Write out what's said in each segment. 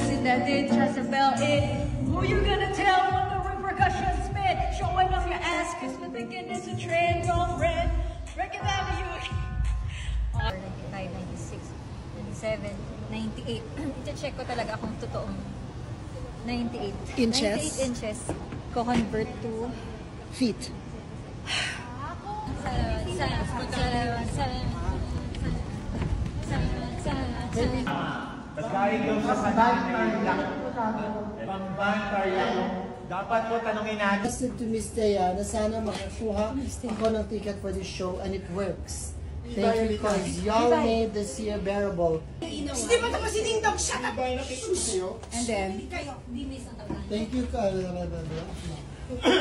in that day, Jezebel it. Who you gonna tell when the repercussions spit? Showing off your ass, cause we're thinking it's a trend, girlfriend. Break it down to you. 95, 96, 97, 98. Ito-check ko talaga kung totoong 98. Inches? 98 inches. Ko-convert to feet. Dahil yung sa bantar lang, dapat po tanongin natin. I said to Miss Thea na sana makakuha ako ng ticket for this show and it works. Thank you because y'all made this year bearable. Hindi pa tapos si Ding Dong, shut up! And then, thank you.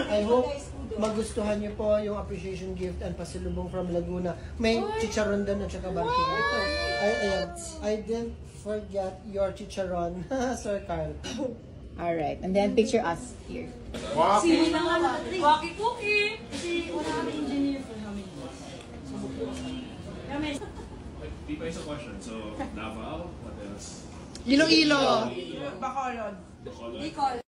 I hope magustuhan niyo po yung appreciation gift and pasalubong from Laguna. May chicharon doon at saka bangking. Ito, I didn't forget your chicharon, Sir Carl. Alright, and then picture us here. Walkie-talkie! Kasi wala kami engineer for how many years? Pipa is a question. So, Davao, what else? Iloilo. Bacolod. Bacolod.